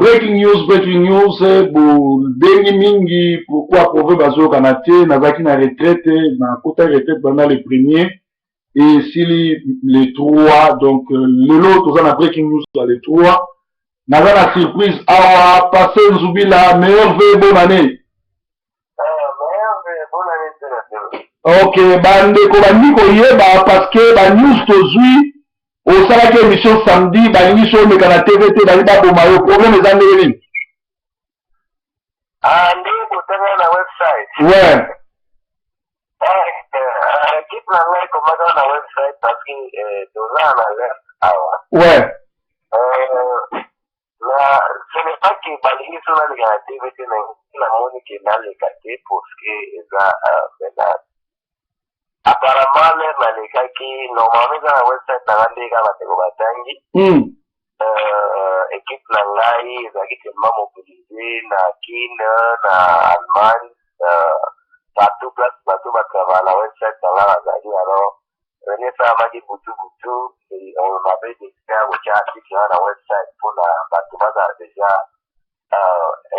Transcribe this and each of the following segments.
breaking news, bon, dengi mingi, pourquoi prouver bazo kanate, nazaki na retraite, na kota retraite pendant les premiers, et si les trois, donc, le lot, tout ça, na breaking news, les trois, naza la surprise, awa, passé Nzubila, meilleur vœu, bonne année. Ok, bandeko bandiko yeba, parce que, ba news tozui, au salaki émission samedi, balingi so meka na TVT, bali baboma yo, problème eza ndenge nini? Ndenge kotanga na website. Ouais. Équipe na ngai komaka na website parce que toza na l'air awa. Ouais. Ce n'est pas que balingi so naleka na TVT na moni ke naleka te parce que eza maintenant. Apparemment, les malekaki, normalement, dans la website, dans la ligue, dans la Tegobatangi, équipe Nangai, ils ont tellement mobilisé, na Kin, na Allemagne, partout, place, partout, va travailler à la website, dans la Zali, alors, René Samadi, Boutou, et on avait des gars, qui ont article dans la website, pour la, partout, va déjà,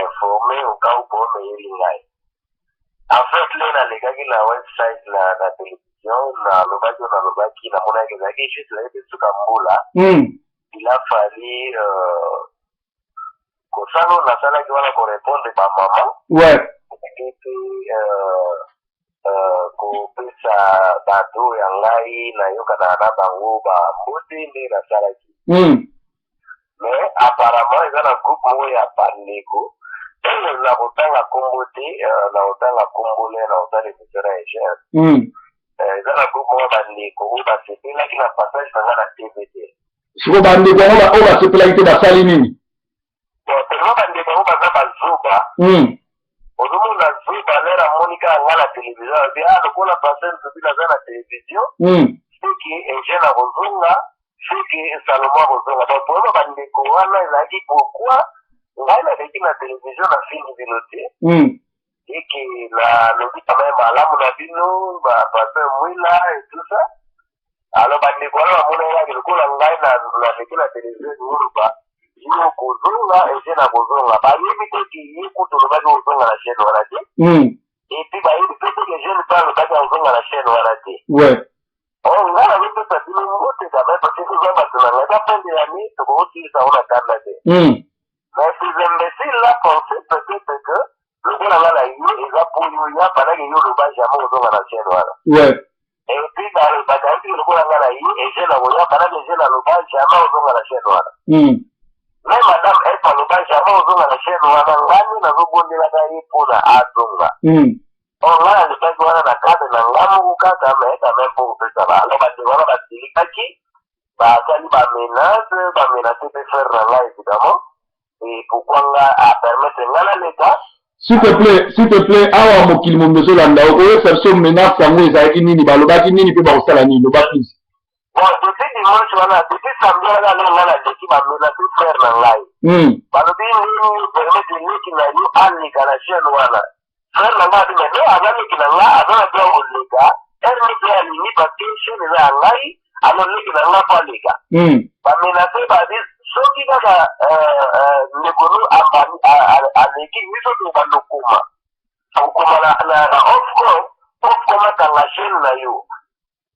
informé au cas où, pour me y en fait, là, les gars qui la website, la télévision, la lobaki, la monnaie qui est juste là, sur Kamboula, il a fallu, que ça, nous, la salle qui va répondre par maman. Ouais. Et puis, qu'on peut ça, bateau, et en laï, na yoka na bango, mbote, mais la salle qui. Mais, apparemment, il y a un groupe où il y a pas de négo. Na utanga kombote na utanga kombole na utanga misera ejer ezana kuko bandiko uba sepela kina passage na TVT siko bandiko oba sepela kite basali nini to bandiko oba za bazuba odumu na zuba lera monika ngala television bia lokola passage bila za television siki ejer na rozunga siki Salomon rozunga donc pour bandiko wana ezaki pourquoi ngai na veki na télévision na film bilote eki na lobi quand même alamu na bino ba pasteur Mwila et tout ça alors bandeko wana bamona elaki lokola ngai na veki na télévision nguluba yo kozonga eze na kozonga bayebi te ki ye kutu lobaki kozonga na chaîne wana te et puis bayebi pe te ke jeune pa lobaki kozonga na chaîne wana te ngai na bipesa bino mbote quand même parce que eza bato na ngai bapende ya mi tokokotilisa ona kanda te. Mais ces imbéciles-là pensaient peut-être que le gars là, il a pour nous, il a pas eu le bas jamais aux la chaîne. Ouais. Et puis, dans le bagage, le gars là, et j'ai la voyage, pendant que j'ai le bas jamais aux la chaîne. Mais madame, elle parle le bas jamais aux la chaîne. On a gagné dans le bon de la gagne pour la Adonga. On a le bas de la carte, dans l'amour, quand même pour que ça va. Alors, on va dire qui, bah, quand il va menacer de faire là, évidemment. Et pourquoi on a permettre l'État? S'il te plaît, awa mokili mombezo landa okoyo perso menace yango ezalaki nini balobaki nini pe bakosala nini loba please. Bon, depuis dimanche wana, depuis samedi wana nga na deki ba menace frère na ngai. Balobi nini permettre niki na yo alika na chaîne wana. Frère na ngai mais non azaliki na nga azala bien olika, elle ni alini parce que chaîne na ngai alors niki na nga pa lika. Ba menace ba dit soki kaka nekolo aleki miso tobandokoma okoma na ofcom atanga chaîne na yo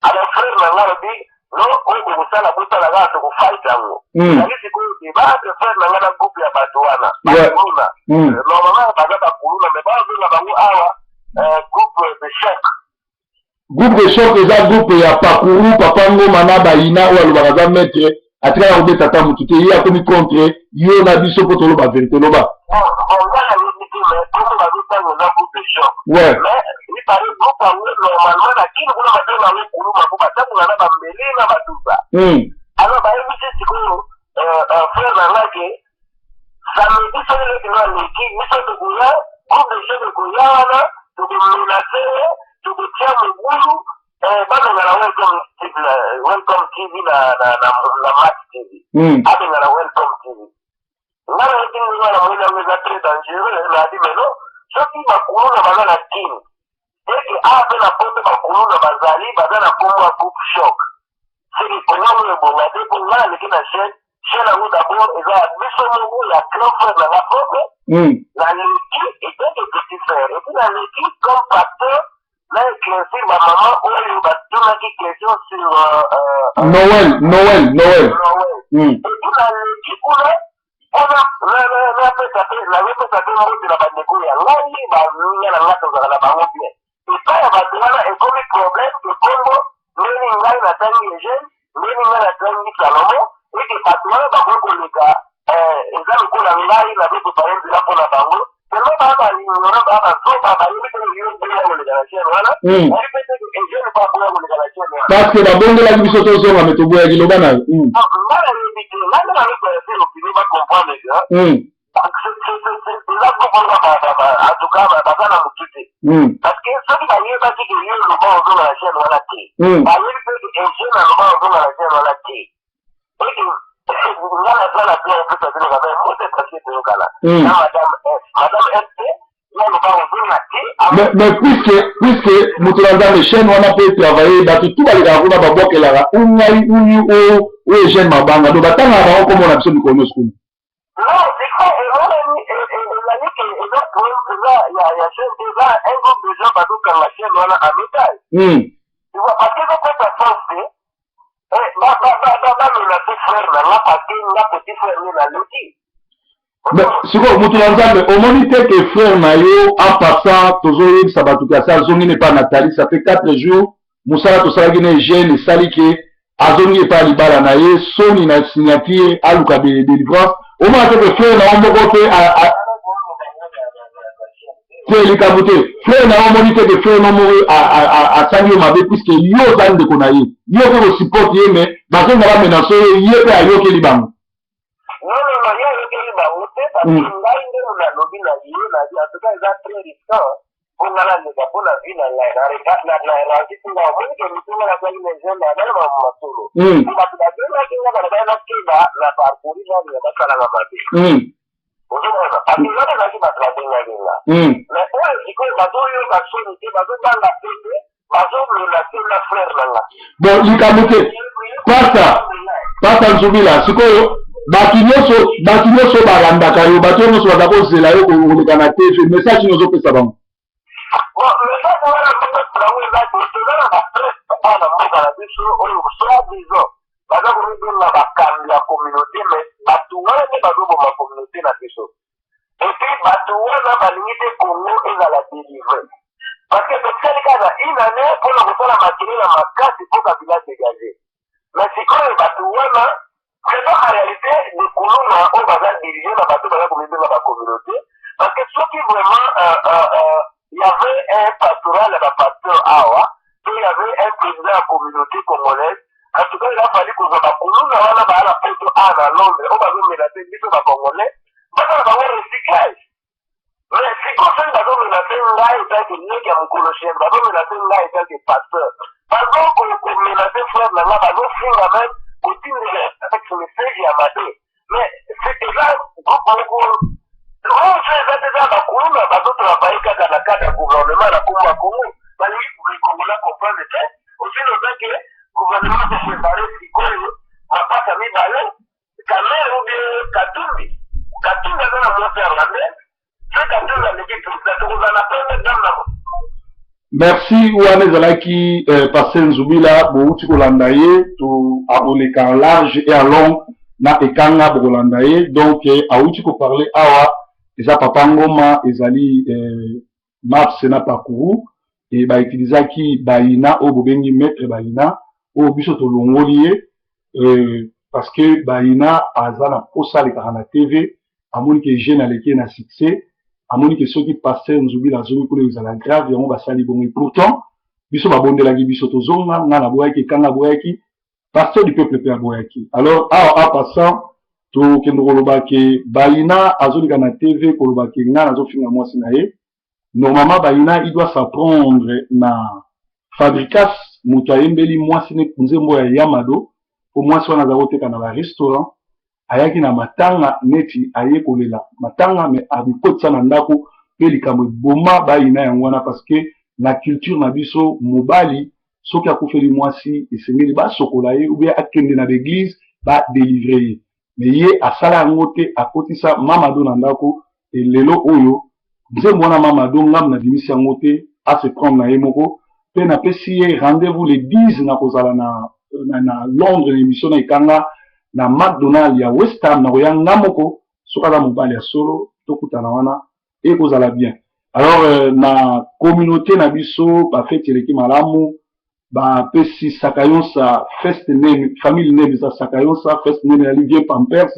alors frère na nga lobi no oyo kokosala bosala kaka tokofight yango zali sikoyo debate frère na nga na groupe ya bato wana bakuluna normalement baza bakuluna mais bazonga bango awa groupe de choc. Groupe de choc eza groupe ya pakuru papa ngoma na bayina oyo alobaka za maître atika na obeta ta mutu te ye akomi contre yo na biso po toloba vérité loba. Ouais. Mais il paraît que normalement la kine kuna batela na kuluma ko batamu na bambele na batuba. Alors ba yebi se siko frère na lake samedi sele le kina leki miso to kuya groupe de jeunes kuya wana to menacer to tia mugulu bado ngala welcome TV na Match TV. Ade ngala welcome TV. Ngala yebi ngala mwela mweza très dangereux na di meno. Soki bakuluna baza na kini. Eki ape na pote bakuluna bazali baza na komwa group shock. Siki konga mwebonga te konga leki na chaîne chez la route d'abord, il y a grand frère dans la propre, dans l'équipe et des petits frères. Et puis dans l'équipe, comme pasteur, là, il éclaircit ma maman, où il y a une question sur Noël. Et puis dans l'équipe, où là, on a fait ça, la route de la Bandeko, il y a là, il y a la route de la Bandeko. Et ça, il y a un problème de Congo, mais il y a une attaque de jeunes, mais il y a une attaque de Salomon, et que Patois, Bakoko, les gars, ils ont le coup de la il avait préparé de la pour la bango. C'est le moment où il y a un peu parce que la bonne la mission de son avec Togo et Gilobana. Parce que ceux qui n'avaient pas dit que le vent en la chaîne ou la thé. Il y a eu un jeune en vent la chaîne ou la thé. Et que la plein un peu ça veut dire moi c'est presque de Gala. Madame FP, il y a le vent en la thé. Mais puisque Moutolanda les chaînes on a pu travailler dans tout les gars on a pas bloqué là où les jeunes mabanga donc attends avant comme on a besoin de connaître. Non, c'est quoi il y a un groupe de gens dans la chaîne à métal. Tu vois, parce que quand ça fait, la petit frère, mais c'est quoi, au moniteur que frère Mayo, en passant, toujours, ça va tout casser, Azongi n'est pas Nathalie, ça fait 4 jours, Moussala Tossalagine jeune, Salike, Azongi n'est pas Libala Naye, Sony na signature, Aluka de délivrance, au moins que frère n'a pas les cabotés. Frère n'a pas monité que frère n'a pas à Sangyo Mabé, puisque yo zan de konaye. Yo que support yé, mais, parce qu'on va menacer, yé pe a yo ke libango. Non, il y a yo ke libango, parce que là, il y a lobby na yé, en tout cas, ils sont très risquants. On a la nega, pour la vie, la vie, on a vu que nous sommes la vie, les jeunes, la même, on va solo. On va tout à fait, la parcourir, la va faire la magie. Parce que là, on a dit, ma traité, la vie, là. Mais, ouais, c'est que, bateau, yo, bateau, bateau, dans la tête, bateau, la fleur, là. Bon, likamote, pasa nzubila, siko, batu nyoso barandaka yo, batu nyoso batakozela yo koleka na TV, message nyoso pesa bango. Bon, message wana bango eza kosala na presse bana mboka na biso oyo soi-disant baza komidela bakambi ya communauté, mais batu wana nde bazoboma communauté na biso. Et puis batu wana balingi te Congo ezala délivre. Parce que tosali kaka une année mpona kosala makili na makasi mpo kabila dégagé. Mais sikoyo batu wana vraiment en réalité likuluna oyo baza dirige na bato baza komidela bacommunauté, parce que soki vraiment il y avait un pastoral à la pasteur Awa, il y avait un président de la communauté congolaise. En tout cas, il a fallu que nous avons la photo à Londres, on va nous menacer, nous sommes congolais, mais on va avoir un recyclage. Mais si on fait un là, il y a qui a un colochien, on va menacer là, il y a des pasteurs. Par exemple, qu'on menacer frère, là, on va nous faire même, continuer avec ce message à Madé. Mais c'est là, Merci Ouane Zalaki passé Nzubila Bouti Kolandaye to Aboleka en large et en long na ekanga Bolandaye donc Aouti ko parler awa eza papa ngoma ezali maps na pakuru et ba utilisaki baina o bobengi maître baina o biso to longolié parce que baina azana posa le na TV amoni que jeune aleki na succès amoni que ceux qui passaient Nzubila zoni ko les ala grave yango basali bon et pourtant biso babondelaki biso to zonga na boyaki kanga boyaki pasteur du peuple pe boyaki alors en passant to kendo koloba ke baina azolika na TV koloba ke nga nazofinga mwasi na ye normalement baina il doit s'apprendre na fabricas mutu ayembeli mwasi ne nzembo ya Yamado po mwasi wana azakoteka na ba restaurant ayaki na matanga neti aye kolela matanga me abikotisa na ndako pe likambo eboma baina yango wana parce que na culture na biso mobali soki akufeli mwasi esengeli basokola ye ou bien akende na l'église ba délivrer ye mais ye asala ngote akotisa Mamadou Nandako et lelo oyo nzemona Mamadou ngam na dimisi ngote à se prendre na yemoko pe na pesi rendez-vous le 10 na kozala na Londres l'émission na ikanga na McDonald ya West Ham na koya ngamoko sokala mobali ya solo tokutana wana et kozala bien. Alors na communauté na biso ba fete leki malamu ba pesi Sakayonsa first name family name za Sakayonsa first name ya Vieux Pampers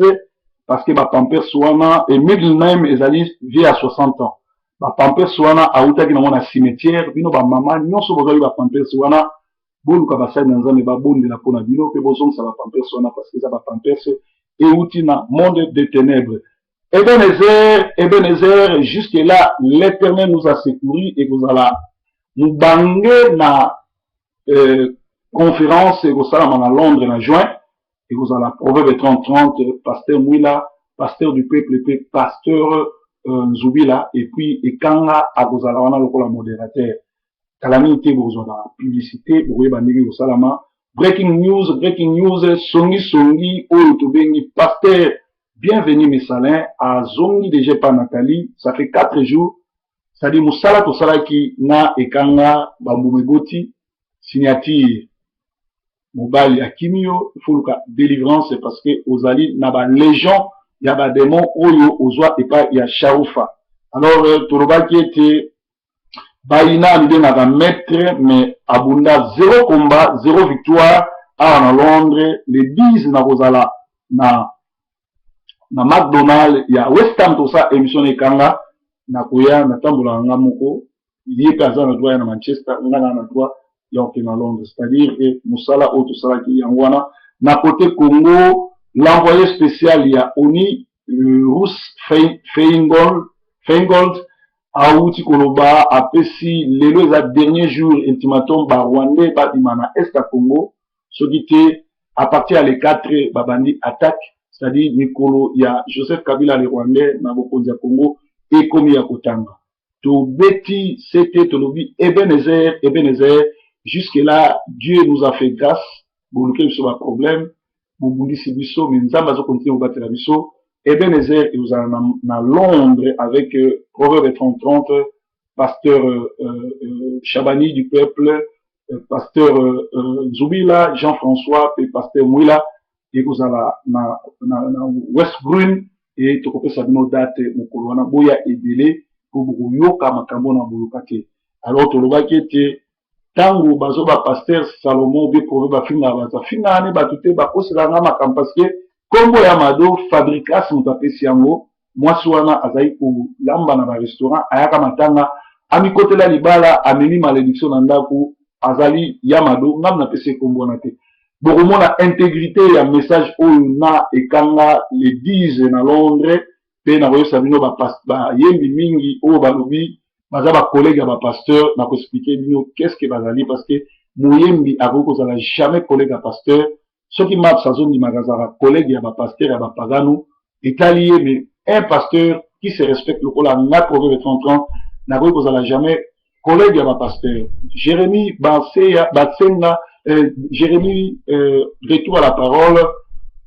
parce que ba Pampers wana et middle name ezali vieux à 60 ans. Ba Pampers wana autaki na mona cimetière bino ba mama nyonso bozali ba Pampers wana boluka basali na nzambe ba bondela pona bino pe bozongisa ba Pampers wana parce que za ba Pampers euti na monde des ténèbres. Ebenezer, jusque là, l'Éternel nous a secouru et vous allez nous banger na conférence et vous allez à Londres en juin et vous allez Proverbe 30-30, pasteur Mouila, pasteur du peuple, pasteur Nzubila et puis Ekanga à vous allez le modérateur. Calamité, vous allez la publicité, vous allez vous allez breaking news, songi, oyotobengi, pasteur. Bienvenue mes salins à Zongi de Jepa Nathalie. Ça fait 4 jours. Ça dit Moussala to Salaki na Ekanga Bambumegoti signature Mobali Akimio. Il faut que délivrance parce que aux alliés n'a pas légion. Il y a des démons oyo ozwa et pas il y a Shaoufa. Alors Toroba qui était Baïna l'idée n'a pas maître mais Abunda 0 combat 0 victoire à Londres les 10 na Rosala na McDonald ya West Ham to sa émission ekanga na koya na tambola ngamoko lié kaza na droit na Manchester ngana na droit ya okena Londres c'est-à-dire musala auto sala ki yangwana na côté Congo l'envoyé spécial ya Oni Rus Feingold auti koloba apesi lelo za dernier jour ultimatum ba Rwanda ba dimana est à Congo ce qui était à partir à les 4 babandi attaque. C'est-à-dire, Nikolo, il y a Joseph Kabila, le Rwandais, Nabokonza Congo, et Komi Yakotanga. To Betty, c'était Tolobi, Ebenezer, jusque-là, Dieu nous a fait grâce, pour lequel il y a un problème, pour Boundi Sibiso, mais nous avons continué à battre la biso. Ebenezer, il nous a à Londres avec Proverbe 30-30, pasteur Chabani du peuple, pasteur Zubila, Jean-François, et pasteur Mouila, et vous allez na West Green et tu peux savoir nos dates mukolo wana boya ebele pour beaucoup yoka makambo na bolokate alors to loba kete tango bazo ba pasteur Salomon be proverbe finga ne batute ba kosela na makambo parce que kombo ya mado fabrication mutapesi yango mwasi wana azai ko lamba na ba restaurant ayaka matanga ami kotela libala ameni malédiction na ndako azali yamado ngam na pesi kombo na te. Beaucoup la intégrité et un message où na ekanga les 10 na Londres pe na voyo sabino ba yembi mingi o balobi baza ba collègue ba pasteur na ko expliquer bino qu'est-ce que bazali parce que moyembi akoko zala jamais collègue à pasteur ce qui m'a sa zone di magazara collègue ya ba pasteur ya ba pagano italié mais un pasteur qui se respecte le kola na Proverbe 30 na ko zala jamais collègue ya ba pasteur Jérémie Banseya Batsenga Jérémie, retour à la parole.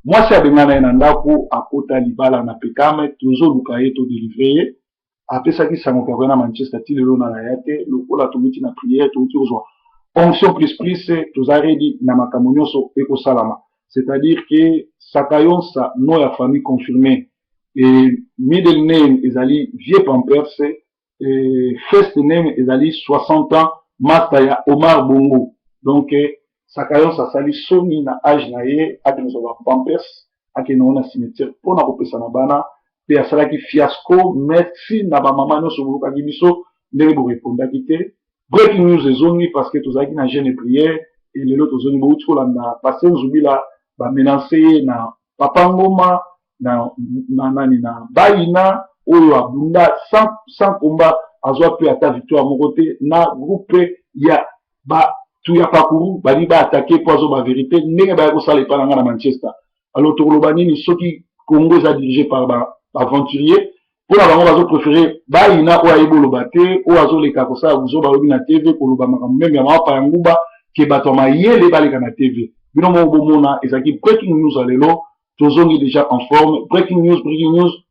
Moi, c'est Abengana Nandako, à Kota Libala, na Pekame, toujours Lukaye, to délivré. Après ça, qui s'en va à Manchester, il est là, na yate, le coup, la tomiti na prière, tout toujours. Onction plus, tous arrêtés, na makamonio, so, eko salama. C'est-à-dire que, Sakayon, sa, non, la famille confirmée. Et, middle name, ezali, vieux Pampers, et, first name, ezali, 60 ans, Mataya, Omar Bongo. Donc, Sakayonsa sali soni na âge na ye akinozo ba Pampers akino na cimetière pona kopesa na bana pe asala ki fiasco merci na ba mama no so buka biso ndenge bo répondre kité breaking news ezoni parce que tozaki na jeûne et prière et lelo tozoni bo uti kolanda passer Nzubila ba menacer na Papa Ngoma na nani na Baïna oyo abunda sans combat azwa pe ata victoire mon côté na groupe ya ba tout ya pakuru bali ba attaquer poiso ba vérité ndenge ba ko sala pa na Manchester alors to lobani ni soki Congo est dirigé par ba aventurier pour la bango bazo préférer ba ina o aibo lobate o azo le ka ko sa uzo ba lobi na TV ko loba makambo même ya ma pa nguba ke bato ma yele ba le na TV bino mo bomona ezaki breaking news alelo tozongi déjà en forme. Breaking news